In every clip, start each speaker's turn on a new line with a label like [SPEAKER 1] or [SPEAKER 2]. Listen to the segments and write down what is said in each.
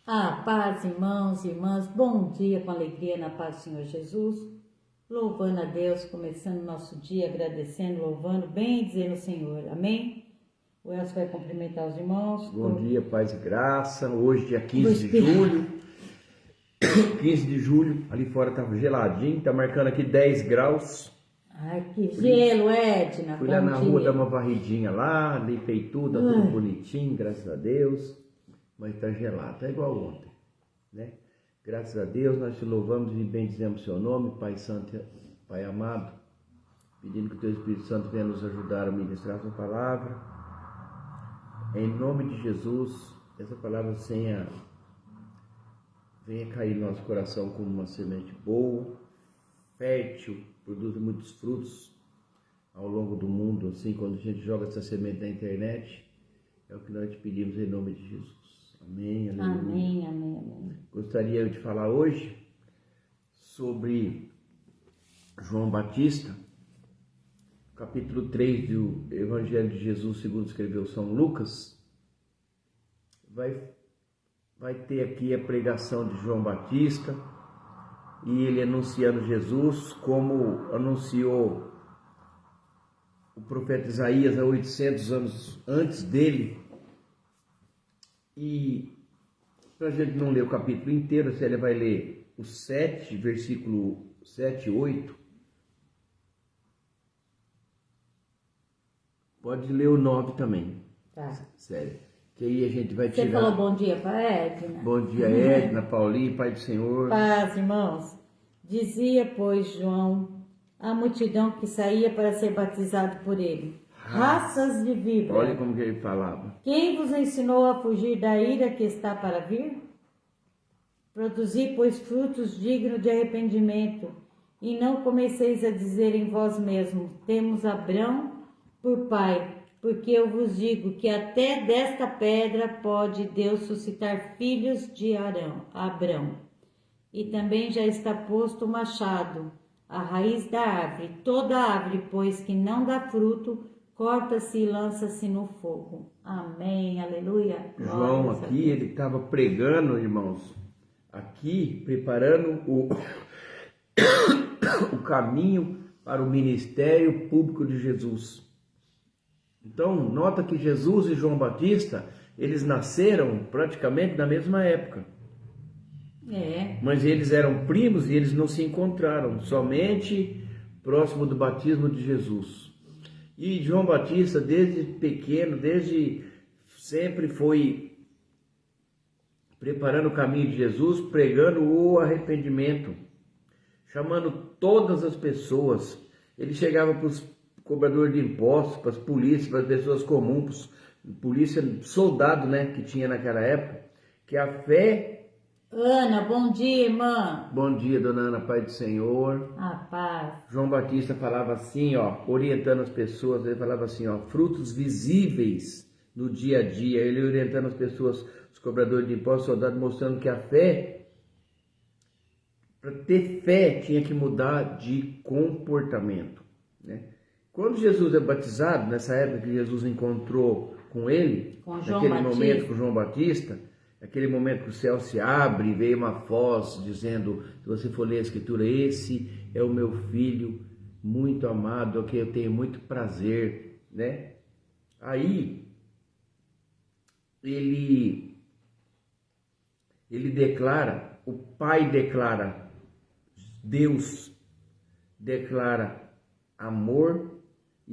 [SPEAKER 1] A paz, irmãos e irmãs, bom dia com alegria na paz do Senhor Jesus, louvando a Deus, começando o nosso dia, agradecendo, louvando, bem dizendo o Senhor, amém? O Elcio vai cumprimentar os irmãos.
[SPEAKER 2] Bom dia, paz e graça, hoje dia 15 de julho, 15 de julho, ali fora tá geladinho, tá marcando aqui 10 graus.
[SPEAKER 1] Ai, que gelo, Edna,
[SPEAKER 2] Fui lá na rua dar uma varridinha lá, limpei tudo, tá tudo bonitinho, graças a Deus. Mas está gelado, tá igual ontem, né? Graças a Deus, nós te louvamos e bendizemos o seu nome, Pai Santo, Pai amado, pedindo que o teu Espírito Santo venha nos ajudar a ministrar a sua palavra. Em nome de Jesus, essa palavra venha cair no nosso coração como uma semente boa, fértil, produza muitos frutos ao longo do mundo, assim, quando a gente joga essa semente na internet, é o que nós te pedimos em nome de Jesus. Amém, aleluia.
[SPEAKER 1] Amém, amém, amém.
[SPEAKER 2] Gostaria de falar hoje sobre João Batista, capítulo 3 do Evangelho de Jesus, segundo escreveu São Lucas. Vai ter aqui a pregação de João Batista e ele anunciando Jesus como anunciou o profeta Isaías há 800 anos antes dele. E para a gente não ler o capítulo inteiro, Célia vai ler o 7, versículo 7 e 8. Pode ler o 9 também,
[SPEAKER 1] Tá.
[SPEAKER 2] Célia. Que aí a gente vai
[SPEAKER 1] Você
[SPEAKER 2] tirar...
[SPEAKER 1] falou bom dia para Edna?
[SPEAKER 2] Bom dia, Edna, Paulinho, Pai do Senhor.
[SPEAKER 1] Paz, irmãos. Dizia, pois, João, a multidão que saía para ser batizado por ele: raças de víbora.
[SPEAKER 2] Olha como que ele falava.
[SPEAKER 1] Quem vos ensinou a fugir da ira que está para vir? Produzi, pois, frutos dignos de arrependimento, e não comeceis a dizer em vós mesmos: temos Abrão por pai, porque eu vos digo que até desta pedra pode Deus suscitar filhos de Abrão. E também já está posto o machado, a raiz da árvore. Toda árvore, pois, que não dá fruto, corta-se e lança-se no fogo. Amém, aleluia.
[SPEAKER 2] João
[SPEAKER 1] Glórias a
[SPEAKER 2] aqui,
[SPEAKER 1] Deus.
[SPEAKER 2] ele estava pregando, irmãos, aqui, preparando o caminho para o ministério público de Jesus. Então, nota que Jesus e João Batista, eles nasceram praticamente na mesma época. Mas eles eram primos e eles não se encontraram, somente próximo do batismo de Jesus. E João Batista, desde pequeno, desde sempre foi preparando o caminho de Jesus, pregando o arrependimento, chamando todas as pessoas. Ele chegava para os cobradores de impostos, para as polícias, para as pessoas comuns, polícia, soldado, né, que tinha naquela época, que a fé...
[SPEAKER 1] Ana, bom dia, irmã.
[SPEAKER 2] Bom dia, dona Ana, Pai do Senhor.
[SPEAKER 1] A paz.
[SPEAKER 2] João Batista falava assim, ó, orientando as pessoas, ele falava assim, ó, frutos visíveis no dia a dia, ele orientando as pessoas, os cobradores de impostos, soldados, mostrando que a fé, para ter fé, tinha que mudar de comportamento, né? Quando Jesus é batizado, nessa época que Jesus encontrou com ele, naquele momento com João Batista, aquele momento que o céu se abre e veio uma voz dizendo, se você for ler a escritura, esse é o meu filho muito amado, a quem eu tenho muito prazer, né? Aí, ele declara, o Pai declara, Deus declara amor,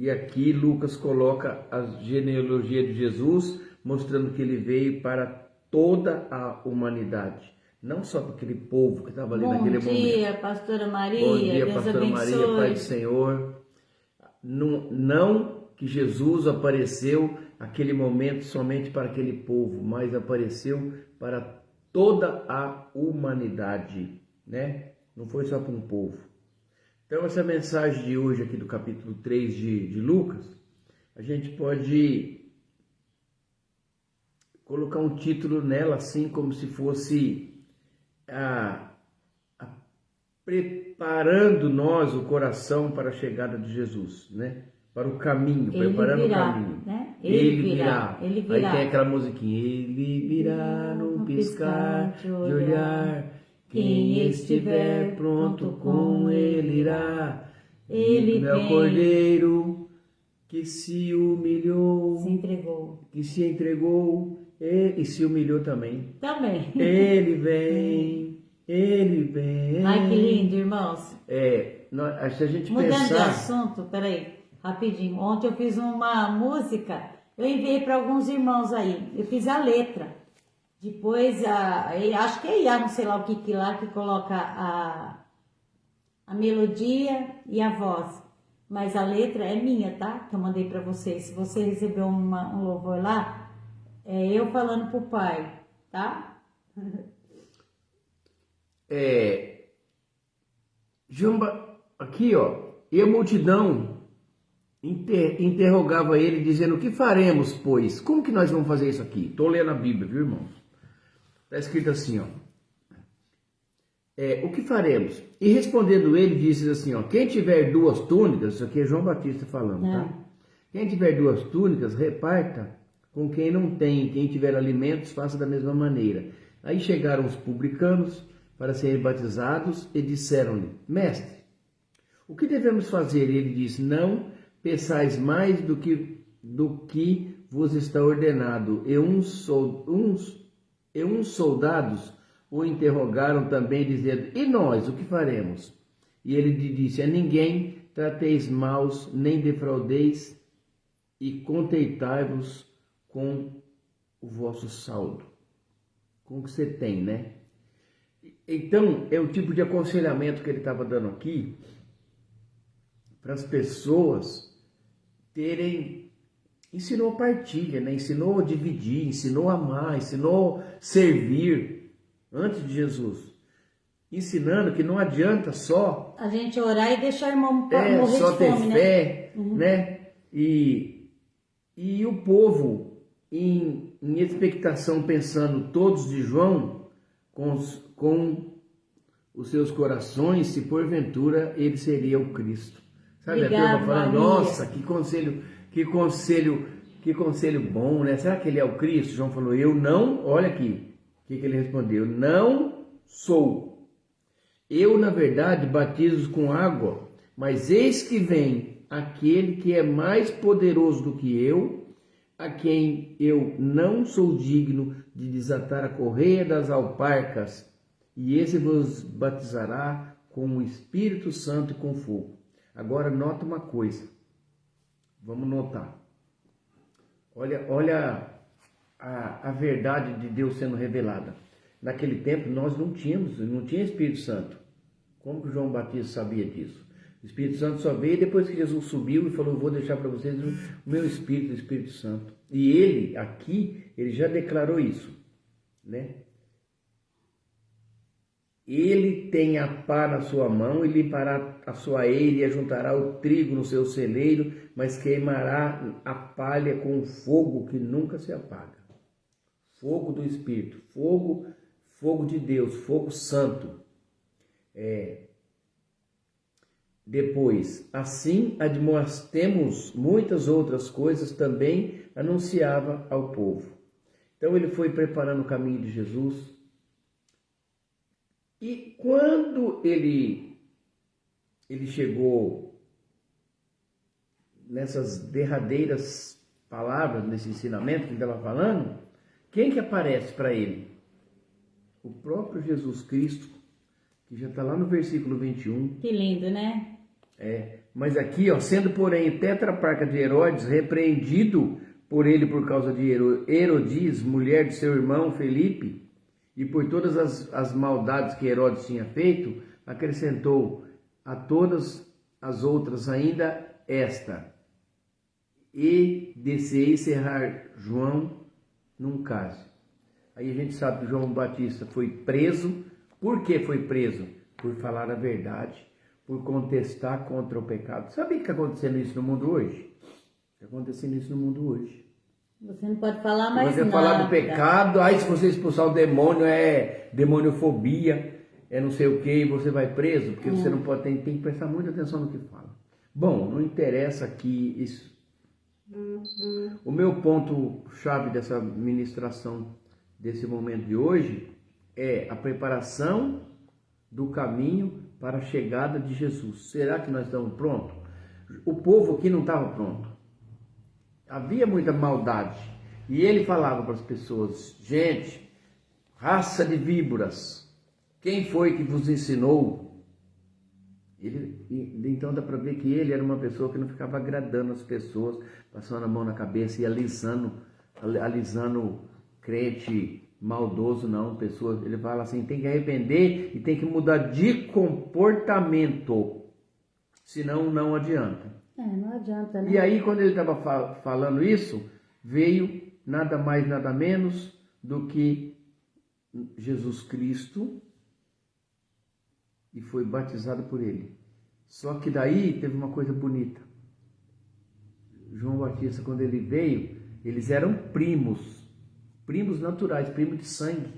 [SPEAKER 2] e aqui Lucas coloca a genealogia de Jesus, mostrando que ele veio para toda a humanidade, não só para aquele povo que estava ali naquele momento. Bom
[SPEAKER 1] dia, pastora Maria.
[SPEAKER 2] Bom dia,
[SPEAKER 1] Deus
[SPEAKER 2] pastora
[SPEAKER 1] abençoe.
[SPEAKER 2] Maria, Pai do Senhor. Não que Jesus apareceu aquele momento somente para aquele povo, mas apareceu para toda a humanidade, né? Não foi só para um povo. Então essa mensagem de hoje aqui do capítulo 3 de Lucas, a gente pode colocar um título nela assim como se fosse preparando nós o coração para a chegada de Jesus, né? Para o caminho,
[SPEAKER 1] Ele
[SPEAKER 2] preparando
[SPEAKER 1] virá,
[SPEAKER 2] o caminho.
[SPEAKER 1] né?
[SPEAKER 2] Ele virá.
[SPEAKER 1] Ele
[SPEAKER 2] Aí
[SPEAKER 1] virá.
[SPEAKER 2] tem aquela musiquinha, ele virá no no piscar de olhar. Quem estiver pronto com ele irá.
[SPEAKER 1] Ele
[SPEAKER 2] é o
[SPEAKER 1] vem.
[SPEAKER 2] Cordeiro que se humilhou,
[SPEAKER 1] Se entregou.
[SPEAKER 2] que se entregou e se humilhou também.
[SPEAKER 1] Também.
[SPEAKER 2] Ele vem, ele vem.
[SPEAKER 1] Ai, que lindo, irmãos.
[SPEAKER 2] Se a gente
[SPEAKER 1] Mudando de
[SPEAKER 2] pensar...
[SPEAKER 1] assunto, peraí, rapidinho. Ontem eu fiz uma música, eu enviei para alguns irmãos aí. Eu fiz a letra. Depois, acho que é IA, não sei lá o que lá, que coloca a melodia e a voz. Mas a letra é minha, tá? Que eu mandei para vocês. Se você recebeu um louvor lá, é eu falando pro pai, tá?
[SPEAKER 2] Aqui, ó, e a multidão interrogava ele, dizendo: o que faremos, pois? Como que nós vamos fazer isso aqui? Estou lendo a Bíblia, viu, irmãos? Está escrito assim, ó. O que faremos? E respondendo ele, disse assim, ó: quem tiver 2 túnicas, isso aqui é João Batista falando, tá? Quem tiver 2 túnicas, reparta com quem não tem. Quem tiver alimentos, faça da mesma maneira. Aí chegaram os publicanos para serem batizados e disseram-lhe: mestre, o que devemos fazer? Ele disse: não peçais mais do que vos está ordenado. E uns soldados o interrogaram também, dizendo: e nós, o que faremos? E ele lhe disse: a ninguém trateis maus, nem defraudeis, e contentai-vos com o vosso saldo, com o que você tem, né? Então, é o tipo de aconselhamento que ele estava dando aqui, para as pessoas terem... Ensinou partilha, né? Ensinou a dividir, ensinou a amar, ensinou servir, antes de Jesus, ensinando que não adianta só
[SPEAKER 1] a gente orar e deixar o irmão morrer
[SPEAKER 2] só
[SPEAKER 1] de
[SPEAKER 2] ter
[SPEAKER 1] fome,
[SPEAKER 2] fé, né? E o povo em expectação, pensando todos de João, com os seus corações, se porventura ele seria o Cristo. Sabe?
[SPEAKER 1] Obrigada,
[SPEAKER 2] a turma falando:
[SPEAKER 1] Maria.
[SPEAKER 2] nossa, que conselho bom, né? Será que ele é o Cristo? João falou: eu não. Olha aqui o que ele respondeu: não sou. Eu, na verdade, batizo com água, mas eis que vem aquele que é mais poderoso do que eu, a quem eu não sou digno de desatar a correia das alparcas, e esse vos batizará com o Espírito Santo e com fogo. Agora nota uma coisa, vamos notar. Olha a verdade de Deus sendo revelada. Naquele tempo nós não tinha Espírito Santo. Como que João Batista sabia disso? O Espírito Santo só veio depois que Jesus subiu e falou: vou deixar para vocês o meu Espírito, o Espírito Santo. E ele, aqui, ele já declarou isso, né? Ele tem a pá na sua mão e limpará a sua eira e ajuntará o trigo no seu celeiro, mas queimará a palha com fogo que nunca se apaga. Fogo do Espírito, fogo de Deus, fogo santo. Depois, assim admoestemos muitas outras coisas, também anunciava ao povo. Então ele foi preparando o caminho de Jesus. E quando ele chegou nessas derradeiras palavras, nesse ensinamento que ele estava falando, quem que aparece para ele? O próprio Jesus Cristo, que já está lá no versículo 21.
[SPEAKER 1] Que lindo, né?
[SPEAKER 2] Mas aqui, ó, sendo porém o tetraparca de Herodes repreendido por ele por causa de Herodias, mulher de seu irmão Felipe, e por todas as maldades que Herodes tinha feito, acrescentou a todas as outras ainda esta: e descei encerrar João num caso. Aí a gente sabe que João Batista foi preso. Por que foi preso? Por falar a verdade, por contestar contra o pecado. Sabe o que está acontecendo isso no mundo hoje? Está acontecendo isso no mundo hoje.
[SPEAKER 1] Você não pode falar mais
[SPEAKER 2] você
[SPEAKER 1] nada.
[SPEAKER 2] falar do pecado, aí se você expulsar o demônio, é demoniofobia, é não sei o que, e você vai preso, porque você não pode, tem que prestar muita atenção no que fala. Bom, não interessa aqui isso. O meu ponto-chave dessa ministração desse momento de hoje é a preparação do caminho para a chegada de Jesus. Será que nós estamos prontos? O povo aqui não estava pronto. Havia muita maldade. E ele falava para as pessoas: gente, raça de víboras, quem foi que vos ensinou? Então dá para ver que ele era uma pessoa que não ficava agradando as pessoas, passando a mão na cabeça e alisando crente maldoso, não. Pessoas, ele fala assim, tem que arrepender e tem que mudar de comportamento, senão não adianta.
[SPEAKER 1] Não adianta, né?
[SPEAKER 2] E aí, quando ele estava falando isso, veio nada mais, nada menos do que Jesus Cristo e foi batizado por ele. Só que daí teve uma coisa bonita. João Batista, quando ele veio, eles eram primos naturais, primos de sangue.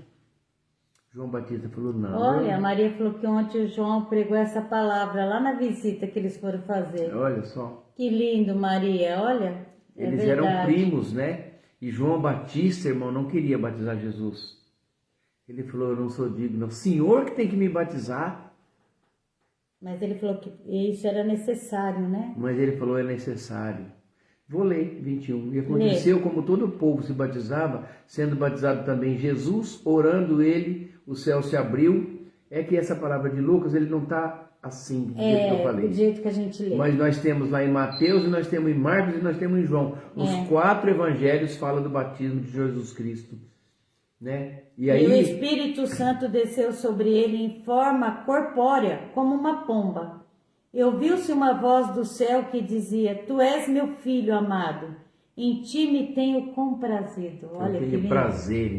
[SPEAKER 2] João Batista falou, não.
[SPEAKER 1] Olha, a Maria falou que ontem o João pregou essa palavra lá na visita que eles foram fazer.
[SPEAKER 2] Olha só.
[SPEAKER 1] Que lindo, Maria, olha.
[SPEAKER 2] Eles eram primos, né? E João Batista, irmão, não queria batizar Jesus. Ele falou, eu não sou digno. O Senhor que tem que me batizar.
[SPEAKER 1] Mas ele falou que isso era necessário, né?
[SPEAKER 2] Mas ele falou, é necessário. Vou ler 21. E aconteceu como todo o povo se batizava, sendo batizado também Jesus, orando ele, o céu se abriu. É que essa palavra de Lucas, ele não está assim, do jeito que eu falei.
[SPEAKER 1] Do jeito que a gente lê.
[SPEAKER 2] Mas nós temos lá em Mateus, e nós temos em Marcos, e nós temos em João. Os 4 evangelhos falam do batismo de Jesus Cristo. Né? E
[SPEAKER 1] o Espírito Santo desceu sobre ele em forma corpórea, como uma pomba. E ouviu-se uma voz do céu que dizia, tu és meu filho amado, em ti me tenho comprazido. Olha que lindo.
[SPEAKER 2] Prazer.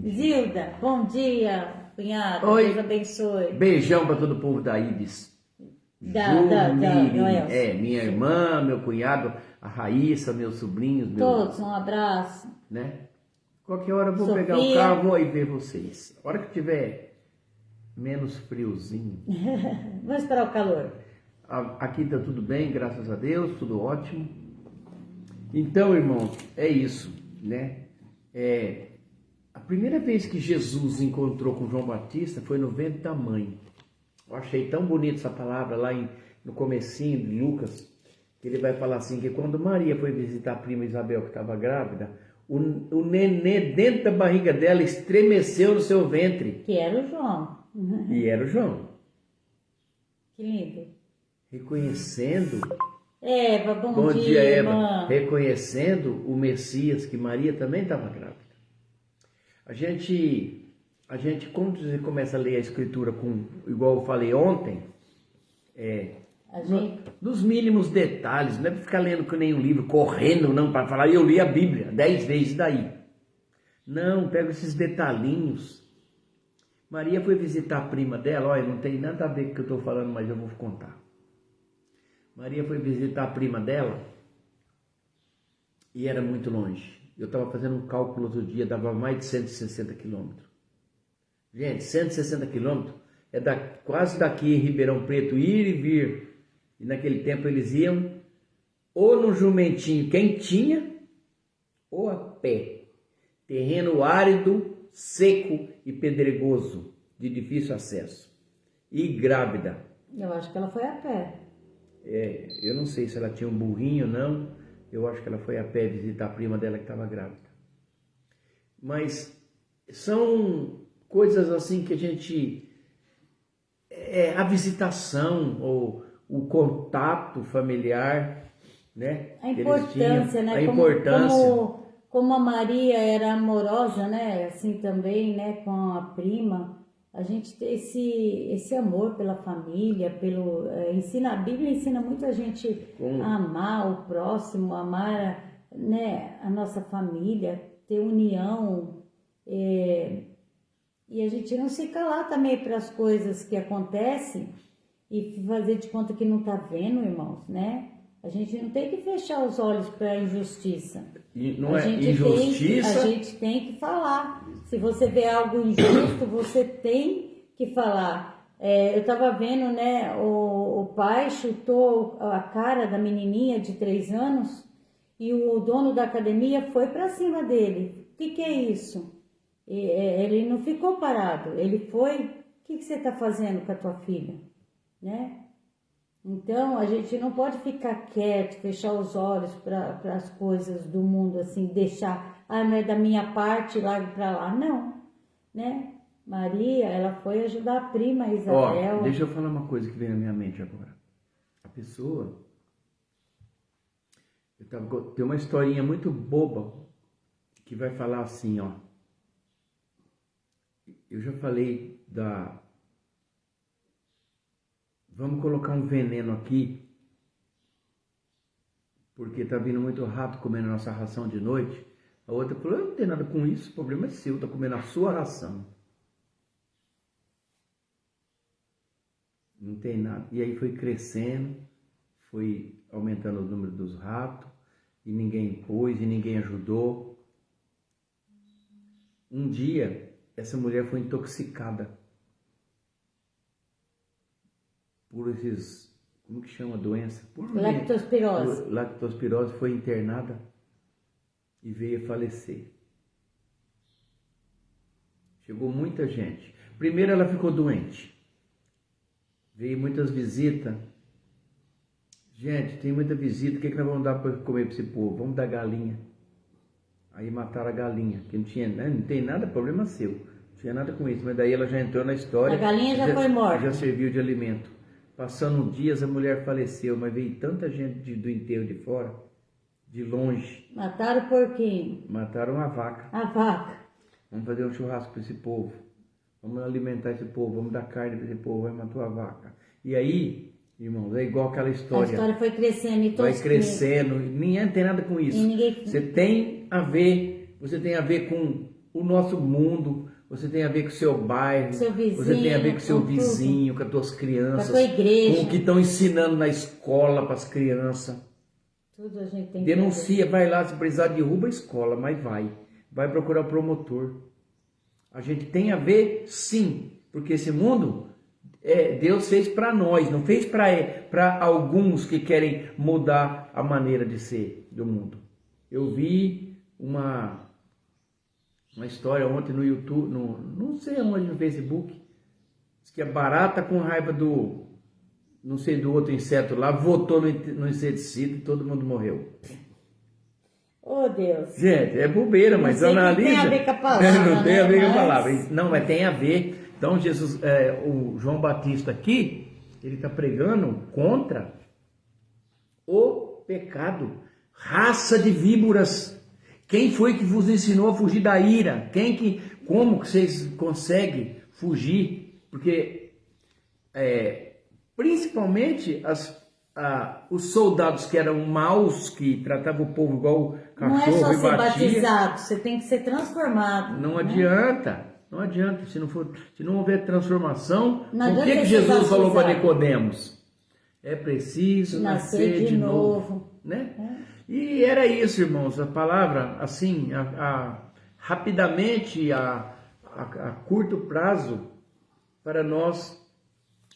[SPEAKER 1] Zilda, bom dia, cunhado.
[SPEAKER 2] Oi.
[SPEAKER 1] Deus abençoe.
[SPEAKER 2] Beijão para todo o povo da Ibis. Minha irmã, meu cunhado, a Raíssa, meus sobrinhos.
[SPEAKER 1] Todos, um abraço.
[SPEAKER 2] Né? Qualquer hora eu vou
[SPEAKER 1] Sofia.
[SPEAKER 2] pegar o carro, vou aí ver vocês. A hora que tiver menos friozinho.
[SPEAKER 1] Vamos esperar o calor.
[SPEAKER 2] Aqui está tudo bem, graças a Deus, tudo ótimo. Então, irmão, é isso, né? A primeira vez que Jesus encontrou com João Batista foi no ventre da mãe. Eu achei tão bonita essa palavra lá no comecinho de Lucas, que ele vai falar assim, que quando Maria foi visitar a prima Isabel, que estava grávida, o nenê dentro da barriga dela estremeceu no seu ventre.
[SPEAKER 1] Que era o João.
[SPEAKER 2] E era o João.
[SPEAKER 1] Que lindo.
[SPEAKER 2] Reconhecendo...
[SPEAKER 1] Eva,
[SPEAKER 2] bom dia,
[SPEAKER 1] irmã.
[SPEAKER 2] Eva. Reconhecendo o Messias, que Maria também estava grávida. A gente, quando você começa a ler a Escritura, igual eu falei ontem, nos mínimos detalhes, não é para ficar lendo que nem um livro, correndo, não, para falar, eu li a Bíblia 10 vezes daí. Não, pega esses detalhinhos. Maria foi visitar a prima dela, olha, não tem nada a ver com o que eu estou falando, mas eu vou contar. Maria foi visitar a prima dela e era muito longe. Eu estava fazendo um cálculo outro dia, dava mais de 160 quilômetros. Gente, 160 quilômetros é quase daqui em Ribeirão Preto, ir e vir. E naquele tempo eles iam ou no jumentinho quentinha ou a pé. Terreno árido, seco e pedregoso, de difícil acesso. E grávida.
[SPEAKER 1] Eu acho que ela foi a pé.
[SPEAKER 2] Eu não sei se ela tinha um burrinho ou não. Eu acho que ela foi a pé visitar a prima dela que estava grávida. Mas são coisas assim que a gente... a visitação ou o contato familiar, né?
[SPEAKER 1] A importância, né?
[SPEAKER 2] A importância.
[SPEAKER 1] Como a Maria era amorosa, né? Assim também, né? Com a prima. A gente tem esse amor pela família, a Bíblia ensina muito a gente a amar o próximo, amar, né, a nossa família, ter união, e a gente não se calar também para as coisas que acontecem e fazer de conta que não está vendo, irmãos, né? A gente não tem que fechar os olhos para a injustiça.
[SPEAKER 2] E não é injustiça.
[SPEAKER 1] A gente tem que falar. Se você vê algo injusto, você tem que falar. Eu estava vendo, né? O pai chutou a cara da menininha de 3 anos e o dono da academia foi para cima dele. O que é isso? Ele não ficou parado, ele foi. O que você está fazendo com a tua filha, né? Então a gente não pode ficar quieto, fechar os olhos para as coisas do mundo, assim, deixar, não é da minha parte, largo para lá, não, né? Maria, ela foi ajudar a prima Isabel.
[SPEAKER 2] Deixa eu falar uma coisa que vem na minha mente agora. A pessoa, tem uma historinha muito boba que vai falar assim, ó. Eu já falei vamos colocar um veneno aqui, porque tá vindo muito rato comendo a nossa ração de noite. A outra falou, eu não tenho nada com isso, o problema é seu, tá comendo a sua ração. Não tem nada. E aí foi crescendo, foi aumentando o número dos ratos, e ninguém pôs, e ninguém ajudou. Um dia, essa mulher foi intoxicada por esses, como que chama a doença?
[SPEAKER 1] Leptospirose.
[SPEAKER 2] Lactospirose, foi internada e veio a falecer. Chegou muita gente. Primeiro ela ficou doente. Veio muitas visitas. Gente, tem muita visita, o que nós vamos dar para comer para esse povo? Vamos dar galinha. Aí mataram a galinha, que não tem nada, problema seu. Não tinha nada com isso, mas daí ela já entrou na história.
[SPEAKER 1] A galinha já foi morta.
[SPEAKER 2] Já serviu de alimento. Passando dias a mulher faleceu, mas veio tanta gente do enterro de fora, de longe.
[SPEAKER 1] Mataram o porquinho.
[SPEAKER 2] Mataram a vaca.
[SPEAKER 1] A vaca.
[SPEAKER 2] Vamos fazer um churrasco para esse povo. Vamos alimentar esse povo, vamos dar carne para esse povo, vai matar a vaca. E aí, irmãos, é igual aquela história.
[SPEAKER 1] A história foi crescendo e
[SPEAKER 2] vai crescendo, ninguém tem nada com isso. Você tem a ver com o nosso mundo, você tem a ver com o seu bairro,
[SPEAKER 1] seu vizinho,
[SPEAKER 2] você tem a ver com o seu vizinho, com as tuas crianças,
[SPEAKER 1] com a tua igreja,
[SPEAKER 2] com o que estão ensinando na escola para as crianças.
[SPEAKER 1] Tudo a gente tem
[SPEAKER 2] Denuncia, vai lá, se precisar derruba a escola, mas vai procurar o promotor. A gente tem a ver, sim, porque esse mundo Deus fez para nós, não fez para alguns que querem mudar a maneira de ser do mundo. Eu vi uma história ontem no YouTube, não sei onde, no Facebook, diz que a barata com raiva do outro inseto lá, votou no inseticida e todo mundo morreu.
[SPEAKER 1] Oh, Deus.
[SPEAKER 2] Gente, é bobeira, mas analisa.
[SPEAKER 1] Não tem a ver com a palavra.
[SPEAKER 2] Não tem a ver com a palavra. Não, mas tem a ver. Então, Jesus, o João Batista aqui, ele está pregando contra o pecado. Raça de víboras. Quem foi que vos ensinou a fugir da ira? Como que vocês conseguem fugir? Porque, principalmente os soldados que eram maus, que tratavam o povo igual cachorro e batia.
[SPEAKER 1] Não é só ser batizado, você tem que ser transformado.
[SPEAKER 2] Não adianta, não adianta. Se não houver transformação, o que Jesus falou para Nicodemos? É preciso nascer de novo. Né? E era isso, irmãos, a palavra, assim, rapidamente, a curto prazo, para nós.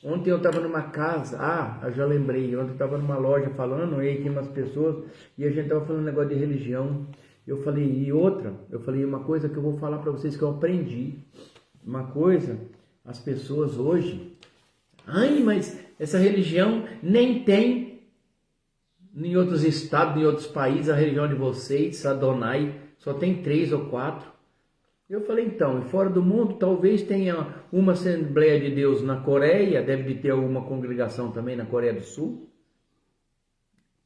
[SPEAKER 2] Ontem eu estava numa casa, eu já lembrei, ontem eu estava numa loja falando, aí tinha umas pessoas, e a gente estava falando um negócio de religião. Eu falei, uma coisa que eu vou falar para vocês que eu aprendi. Uma coisa, as pessoas hoje, mas essa religião nem tem em outros estados, em outros países, a religião de vocês, Adonai, só tem 3 ou 4. Eu falei, então, e fora do mundo, talvez tenha uma Assembleia de Deus na Coreia, deve de ter alguma congregação também na Coreia do Sul.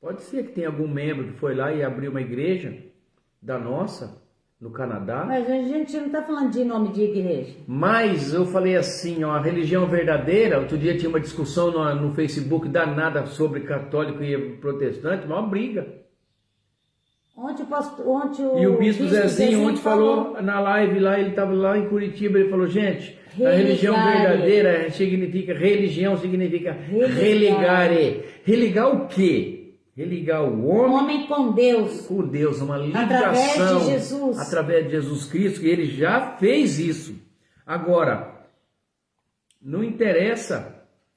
[SPEAKER 2] Pode ser que tenha algum membro que foi lá e abriu uma igreja da nossa, no Canadá.
[SPEAKER 1] Mas a gente não está falando de nome de igreja.
[SPEAKER 2] Mas eu falei assim, a religião verdadeira, outro dia tinha uma discussão no Facebook danada sobre católico e protestante, uma briga.
[SPEAKER 1] E
[SPEAKER 2] o bispo Zezinho ontem falou na live lá, ele estava lá em Curitiba, ele falou, gente, a religião verdadeira significa religare. Religar o quê? Religar o homem
[SPEAKER 1] com Deus.
[SPEAKER 2] Com Deus, uma ligação.
[SPEAKER 1] Através de Jesus.
[SPEAKER 2] Através de Jesus Cristo, e ele já fez isso. Agora, não interessa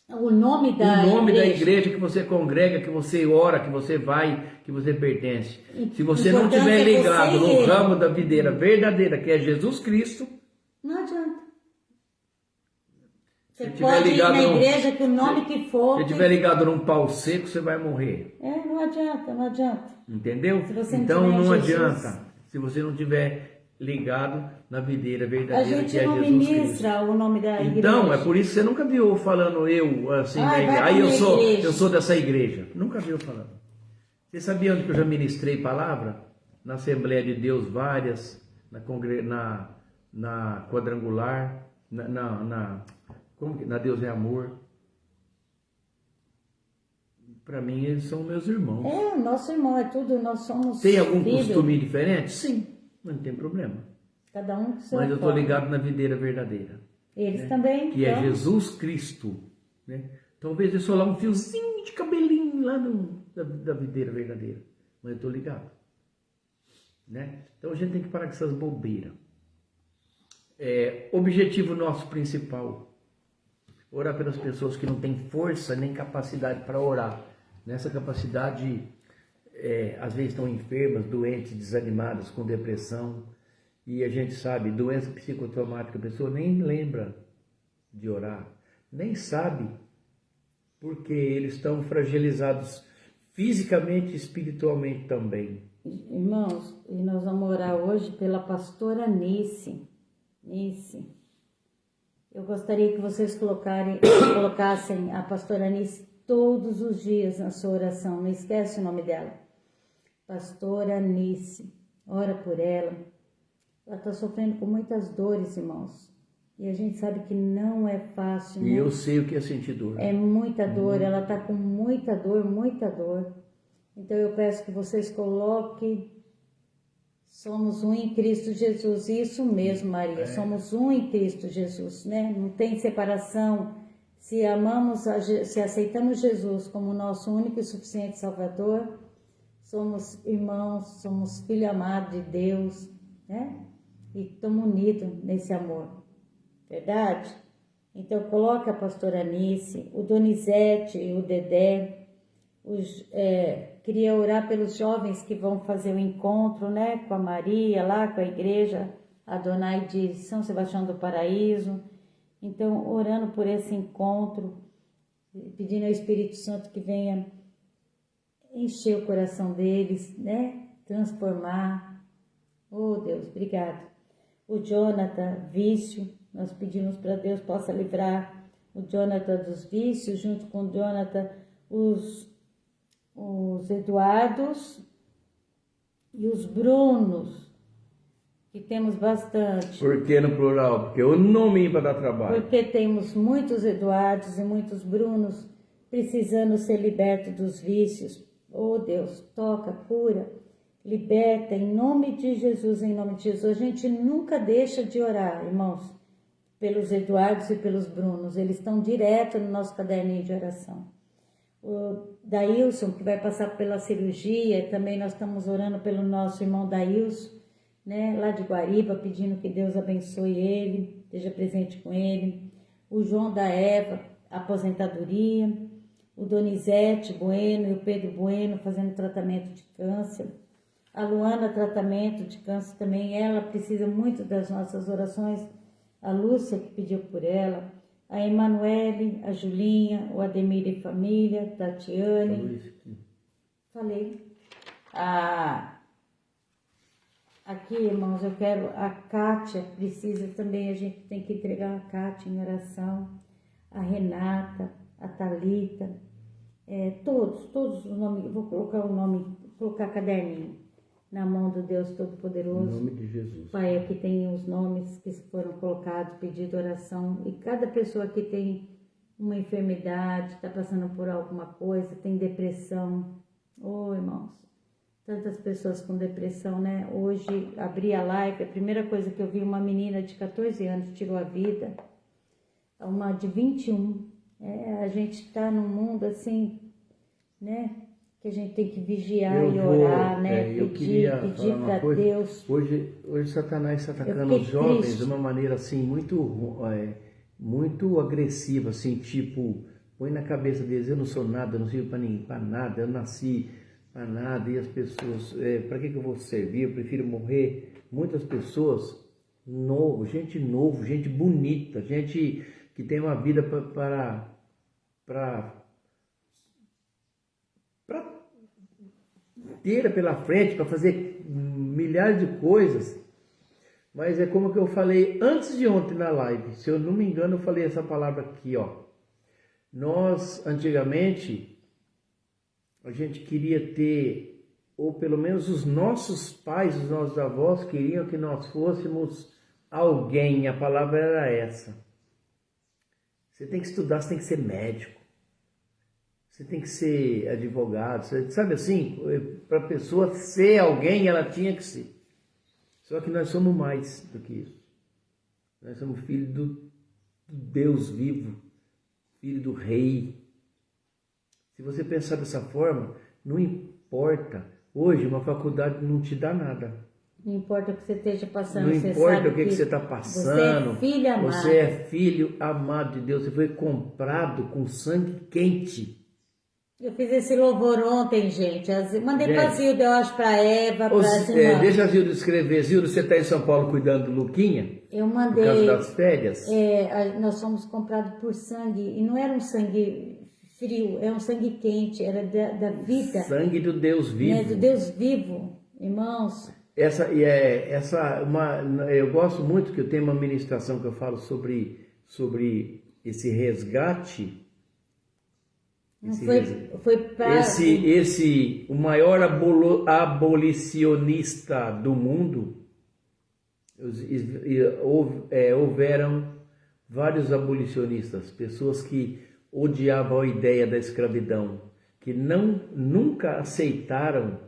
[SPEAKER 1] o nome da
[SPEAKER 2] igreja que você congrega, que você ora, que você vai, que você pertence. Se você não estiver ligado no ramo da videira verdadeira, que é Jesus Cristo,
[SPEAKER 1] Não adianta. Você
[SPEAKER 2] Se tiver
[SPEAKER 1] pode ir
[SPEAKER 2] ligado
[SPEAKER 1] na
[SPEAKER 2] num-
[SPEAKER 1] igreja que o nome que for.
[SPEAKER 2] Se estiver ligado num pau seco, você vai morrer.
[SPEAKER 1] Não adianta, não adianta.
[SPEAKER 2] Entendeu?
[SPEAKER 1] Se você não
[SPEAKER 2] Então
[SPEAKER 1] tiver
[SPEAKER 2] não
[SPEAKER 1] Jesus.
[SPEAKER 2] adianta se você não tiver ligado na videira
[SPEAKER 1] A
[SPEAKER 2] verdadeira
[SPEAKER 1] gente
[SPEAKER 2] que é
[SPEAKER 1] não
[SPEAKER 2] Jesus Cristo.
[SPEAKER 1] ministra o nome da igreja.
[SPEAKER 2] Então, é por isso que você nunca viu falando eu assim,
[SPEAKER 1] Ai,
[SPEAKER 2] na
[SPEAKER 1] vai
[SPEAKER 2] igreja.
[SPEAKER 1] pra
[SPEAKER 2] Aí
[SPEAKER 1] minha igreja.
[SPEAKER 2] eu sou dessa igreja. Nunca viu falando. Você sabia onde que eu já ministrei palavra? Na Assembleia de Deus, várias, na Quadrangular, na Deus é Amor. Para mim, eles são meus irmãos.
[SPEAKER 1] O nosso irmão é tudo, nós somos
[SPEAKER 2] Tem algum
[SPEAKER 1] filhos.
[SPEAKER 2] costume diferente? Sim, não tem problema.
[SPEAKER 1] Cada um com seu
[SPEAKER 2] Mas eu estou
[SPEAKER 1] forma.
[SPEAKER 2] ligado na videira verdadeira.
[SPEAKER 1] Eles também.
[SPEAKER 2] Que é
[SPEAKER 1] então.
[SPEAKER 2] Jesus Cristo. Né? Talvez eu sou lá um fiozinho de cabelinho lá da videira verdadeira. Mas eu estou ligado. Né? Então a gente tem que parar com essas bobeiras. Objetivo nosso principal: orar pelas pessoas que não têm força nem capacidade para orar. Nessa capacidade, às vezes estão enfermas, doentes, desanimadas, com depressão. E a gente sabe, doença psicossomática, a pessoa nem lembra de orar, nem sabe, porque eles estão fragilizados fisicamente e espiritualmente também.
[SPEAKER 1] Irmãos, e nós vamos orar hoje pela pastora Nice. Eu gostaria que vocês colocassem a pastora Nice todos os dias na sua oração. Não esquece o nome dela. Pastora Nice. Ora por ela. Ela está sofrendo com muitas dores, irmãos. E a gente sabe que não é fácil.
[SPEAKER 2] E eu sei o que é sentir dor.
[SPEAKER 1] É muita dor. Ela está com muita dor, muita dor. Então eu peço que vocês coloquem: somos um em Cristo Jesus. Isso mesmo, Maria. Somos um em Cristo Jesus, né? Não tem separação. Se aceitamos Jesus como nosso único e suficiente Salvador, somos irmãos, somos filho amado de Deus, né? E estamos unidos nesse amor. Verdade? Então coloca a pastora Anice, o Donizete e o Dedé. Queria orar pelos jovens que vão fazer o encontro, né, com a Maria, lá com a igreja Adonai de São Sebastião do Paraíso. Então, orando por esse encontro, pedindo ao Espírito Santo que venha encher o coração deles, né, transformar. Oh, Deus, obrigado. O Jonathan, vício, nós pedimos para Deus possa livrar o Jonathan dos vícios, junto com o Jonathan, os Eduardos e os Brunos, que temos bastante.
[SPEAKER 2] Por que no plural? Porque o nome para dar trabalho.
[SPEAKER 1] Porque temos muitos Eduardos e muitos Brunos precisando ser libertos dos vícios. Oh Deus, toca, cura, liberta em nome de Jesus, em nome de Jesus. A gente nunca deixa de orar, irmãos, pelos Eduardos e pelos Brunos. Eles estão direto no nosso caderninho de oração. O Daílson, que vai passar pela cirurgia, também nós estamos orando pelo nosso irmão Daílson, né, lá de Guariba, pedindo que Deus abençoe ele, esteja presente com ele. O João da Eva, aposentadoria. O Donizete Bueno e o Pedro Bueno fazendo tratamento de câncer. A Luana, tratamento de câncer também, ela precisa muito das nossas orações. A Lúcia, que pediu por ela. A Emanuele, a Julinha, o Ademir e família, Tatiane. Falei. Aqui, irmãos, eu quero, a Kátia precisa também, a gente tem que entregar a Kátia em oração, a Renata, a Thalita, todos os nomes, vou colocar caderninho na mão do Deus Todo-Poderoso.
[SPEAKER 2] Em nome de Jesus.
[SPEAKER 1] Pai, aqui tem os nomes que foram colocados, pedido oração, e cada pessoa que tem uma enfermidade, está passando por alguma coisa, tem depressão. Oh, irmãos, tantas pessoas com depressão, né? Hoje, abri a live, a primeira coisa que eu vi, uma menina de 14 anos tirou a vida, uma de 21. A gente está num mundo assim, né? Que a gente tem que vigiar e orar, né?
[SPEAKER 2] Eu queria
[SPEAKER 1] pedir
[SPEAKER 2] falar
[SPEAKER 1] para
[SPEAKER 2] uma coisa.
[SPEAKER 1] Deus.
[SPEAKER 2] Hoje Satanás está atacando os jovens
[SPEAKER 1] triste
[SPEAKER 2] de uma maneira assim muito agressiva, assim, tipo, põe na cabeça deles: eu não sou nada, eu não sirvo para nada, eu nasci para nada, e as pessoas, para que eu vou servir? Eu prefiro morrer. Muitas pessoas novo, gente bonita, gente que tem uma vida para ter pela frente, para fazer milhares de coisas. Mas é como que eu falei antes de ontem na live, se eu não me engano, eu falei essa palavra aqui, ó. Nós, antigamente, a gente queria ter, ou pelo menos os nossos pais, os nossos avós queriam que nós fôssemos alguém, a palavra era essa. Você tem que estudar, você tem que ser médico, você tem que ser advogado, sabe assim? Para a pessoa ser alguém, ela tinha que ser. Só que nós somos mais do que isso. Nós somos filhos do Deus vivo, filho do Rei. Se você pensar dessa forma, não importa. Hoje uma faculdade não te dá nada.
[SPEAKER 1] Não importa o que você esteja passando.
[SPEAKER 2] Não
[SPEAKER 1] você
[SPEAKER 2] importa
[SPEAKER 1] sabe
[SPEAKER 2] o que você está passando.
[SPEAKER 1] Você é filho amado.
[SPEAKER 2] Você é filho amado de Deus. Você foi comprado com sangue quente.
[SPEAKER 1] Eu fiz esse louvor ontem, gente. Mandei para a Zilda, eu acho, para a Eva, para as irmãs.
[SPEAKER 2] Deixa a Zilda escrever. Zilda, você está em São Paulo cuidando do Luquinha?
[SPEAKER 1] Eu mandei.
[SPEAKER 2] Por causa das férias?
[SPEAKER 1] Nós fomos comprados por sangue. E não era um sangue frio, era um sangue quente. Era da vida.
[SPEAKER 2] Sangue do Deus vivo.
[SPEAKER 1] Né, do Deus vivo, irmãos.
[SPEAKER 2] Eu gosto muito que eu tenho uma ministração que eu falo sobre esse resgate. O maior abolicionista do mundo, houveram vários abolicionistas, pessoas que odiavam a ideia da escravidão, que nunca aceitaram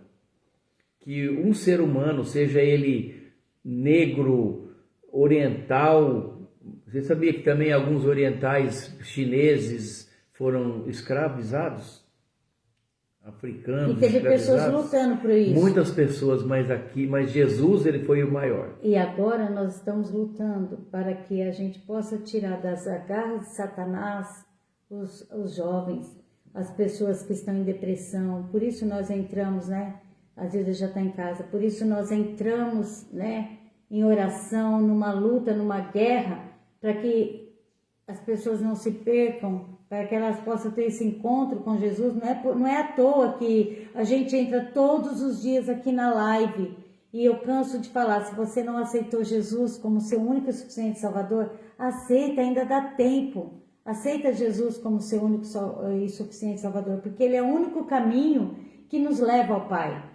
[SPEAKER 2] que um ser humano, seja ele negro, oriental, você sabia que também alguns orientais chineses foram escravizados? Africanos,
[SPEAKER 1] e teve pessoas lutando por isso.
[SPEAKER 2] Muitas pessoas, mas Jesus, ele foi o maior.
[SPEAKER 1] E agora nós estamos lutando para que a gente possa tirar das garras de Satanás os jovens, as pessoas que estão em depressão. Por isso nós entramos, né? Às vezes já está em casa. Por isso nós entramos, né, em oração, numa luta, numa guerra, para que as pessoas não se percam, para que elas possam ter esse encontro com Jesus. Não é à toa que a gente entra todos os dias aqui na live. E eu canso de falar, se você não aceitou Jesus como seu único e suficiente Salvador, aceita, ainda dá tempo. Aceita Jesus como seu único e suficiente Salvador, porque Ele é o único caminho que nos leva ao Pai.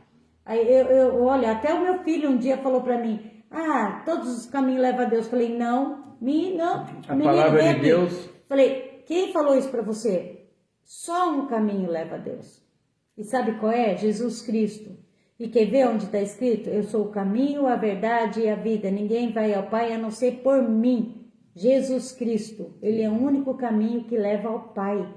[SPEAKER 1] Aí olha, até o meu filho um dia falou para mim, todos os caminhos levam a Deus. Eu falei, não.
[SPEAKER 2] A palavra de Deus.
[SPEAKER 1] Falei, quem falou isso para você? Só um caminho leva a Deus. E sabe qual é? Jesus Cristo. E quer ver onde está escrito? Eu sou o caminho, a verdade e a vida. Ninguém vai ao Pai a não ser por mim. Jesus Cristo. Ele é o único caminho que leva ao Pai.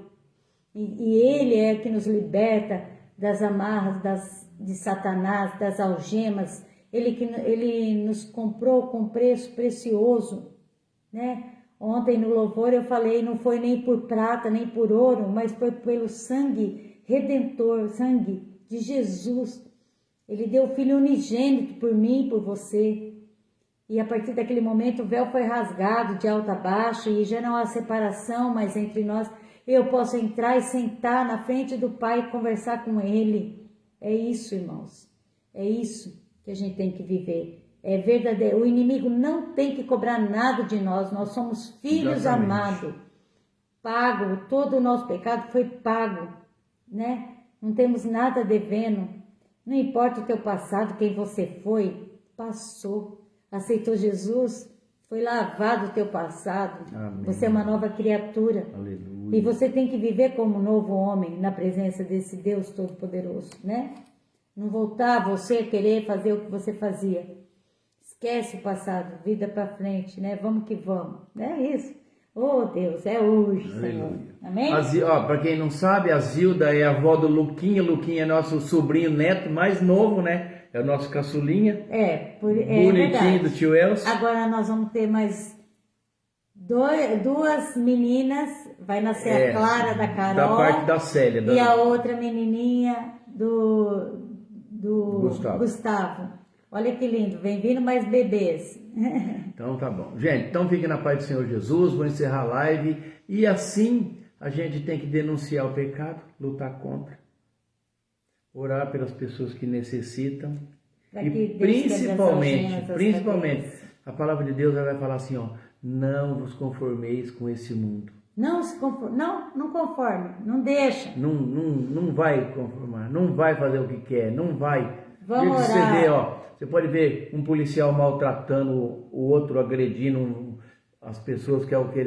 [SPEAKER 1] E Ele é que nos liberta das amarras de Satanás, das algemas. Ele nos comprou com preço precioso, né? Ontem no louvor eu falei, não foi nem por prata, nem por ouro, mas foi pelo sangue redentor, sangue de Jesus. Ele deu o Filho unigênito por mim, por você. E a partir daquele momento o véu foi rasgado de alto a baixo e já não há separação mais entre nós. Eu posso entrar e sentar na frente do Pai e conversar com Ele. É isso, irmãos. É isso que a gente tem que viver. É verdadeiro. O inimigo não tem que cobrar nada de nós. Nós somos filhos amados. Pago. Todo o nosso pecado foi pago, né? Não temos nada devendo. Não importa o teu passado, quem você foi, passou. Aceitou Jesus, foi lavado o teu passado.
[SPEAKER 2] Amém.
[SPEAKER 1] Você é uma nova criatura.
[SPEAKER 2] Aleluia.
[SPEAKER 1] E você tem que viver como um novo homem na presença desse Deus Todo-Poderoso, né? Não voltar a você querer fazer o que você fazia. Esquece o passado, vida para frente, né? Vamos que vamos. É isso. Oh, Deus, é hoje, Senhor. Amém?
[SPEAKER 2] Para quem não sabe, a Zilda é a avó do Luquinha. Luquinha é nosso sobrinho neto mais novo, né? É o nosso caçulinha. Bonitinho
[SPEAKER 1] verdade.
[SPEAKER 2] Do tio Elcio.
[SPEAKER 1] Agora nós vamos ter mais duas meninas. Vai nascer a Clara da Carol.
[SPEAKER 2] Da parte da Célia.
[SPEAKER 1] E a outra menininha do Gustavo. Olha que lindo, vem vindo mais bebês.
[SPEAKER 2] Então tá bom. Gente, então fiquem na paz do Senhor Jesus, vou encerrar a live e assim a gente tem que denunciar o pecado, lutar contra, orar pelas pessoas que necessitam e principalmente a palavra de Deus ela vai falar assim, ó, não vos conformeis com esse mundo.
[SPEAKER 1] Não se conforme, não conforme, não deixa.
[SPEAKER 2] Não vai conformar, não vai fazer o que quer, não vai.
[SPEAKER 1] Vamos orar.
[SPEAKER 2] Você vê, ó, você pode ver um policial maltratando o outro, agredindo as pessoas, que é o que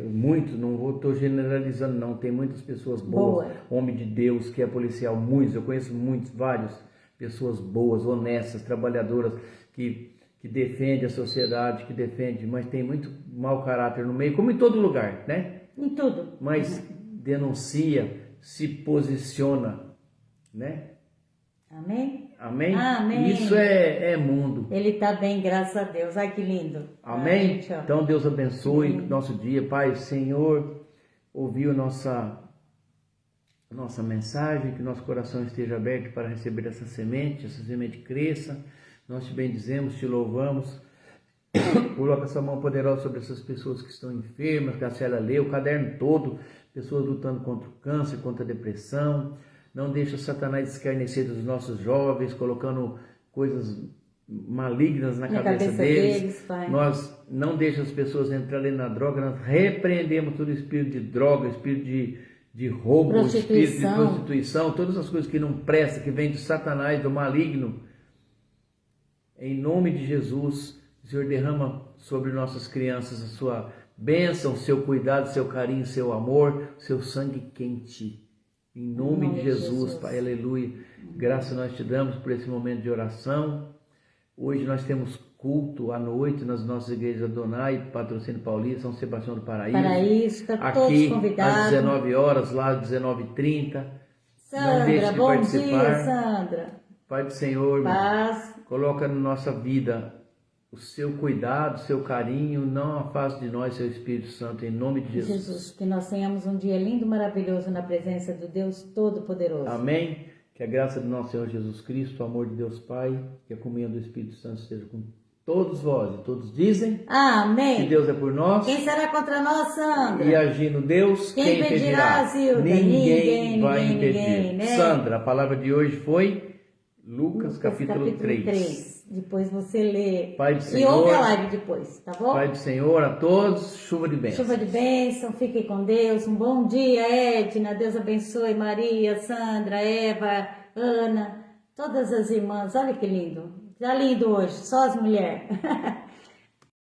[SPEAKER 2] muitos, não estou generalizando não, tem muitas pessoas boas, homem de Deus que é policial, muitos, eu conheço várias pessoas boas, honestas, trabalhadoras, que defende a sociedade, que defende, mas tem muito mau caráter no meio, como em todo lugar, né?
[SPEAKER 1] Em tudo.
[SPEAKER 2] Mas denuncia, se posiciona, né?
[SPEAKER 1] Amém?
[SPEAKER 2] Amém?
[SPEAKER 1] Amém.
[SPEAKER 2] Isso é mundo.
[SPEAKER 1] Ele está bem, graças a Deus. Ai, que lindo.
[SPEAKER 2] Amém?
[SPEAKER 1] Ai,
[SPEAKER 2] então Deus abençoe
[SPEAKER 1] Amém.
[SPEAKER 2] Nosso dia. Pai, o Senhor ouviu nossa mensagem, que nosso coração esteja aberto para receber essa semente cresça. Nós te bendizemos, te louvamos. Coloca essa mão poderosa sobre essas pessoas que estão enfermas, que a Célia lê, o caderno todo, pessoas lutando contra o câncer, contra a depressão. Não deixa Satanás escarnecer dos nossos jovens, colocando coisas malignas na cabeça deles. Nós não deixa as pessoas entrarem na droga, nós repreendemos todo espírito de droga, espírito de roubo, espírito de prostituição, todas as coisas que não prestam, que vêm de Satanás, do maligno. Em nome de Jesus, o Senhor derrama sobre nossas crianças a sua bênção, o seu cuidado, o seu carinho, o seu amor, o seu sangue quente. Em nome de Jesus, Pai, aleluia. Graças nós te damos por esse momento de oração. Hoje nós temos culto à noite nas nossas igrejas Adonai, Patrocínio Paulista, São Sebastião do Paraíso.
[SPEAKER 1] Está todos convidados.
[SPEAKER 2] Às 19 horas, lá às 19h30.
[SPEAKER 1] Sandra, bom dia, Sandra.
[SPEAKER 2] Pai do Senhor,
[SPEAKER 1] paz.
[SPEAKER 2] Coloca na nossa vida o seu cuidado, o seu carinho, não afaste de nós seu Espírito Santo, em nome de Jesus.
[SPEAKER 1] Jesus, que nós tenhamos um dia lindo, maravilhoso na presença do Deus Todo-Poderoso.
[SPEAKER 2] Amém. Que a graça do nosso Senhor Jesus Cristo, o amor de Deus Pai, que a comunhão do Espírito Santo esteja com todos vós. E todos dizem,
[SPEAKER 1] amém.
[SPEAKER 2] Que Deus é por nós.
[SPEAKER 1] Quem será contra nós, Sandra?
[SPEAKER 2] E agindo Deus, quem impedirá?
[SPEAKER 1] Zilda?
[SPEAKER 2] Ninguém vai impedir.
[SPEAKER 1] Ninguém, né?
[SPEAKER 2] Sandra, a palavra de hoje foi Lucas capítulo 3.
[SPEAKER 1] Depois você lê.
[SPEAKER 2] Pai do Senhor,
[SPEAKER 1] e ouve a live depois, tá bom?
[SPEAKER 2] Pai do Senhor, a todos, chuva de bênção.
[SPEAKER 1] Chuva de bênção, fiquem com Deus. Um bom dia, Edna. Deus abençoe Maria, Sandra, Eva, Ana, todas as irmãs. Olha que lindo. Tá lindo hoje, só as mulheres.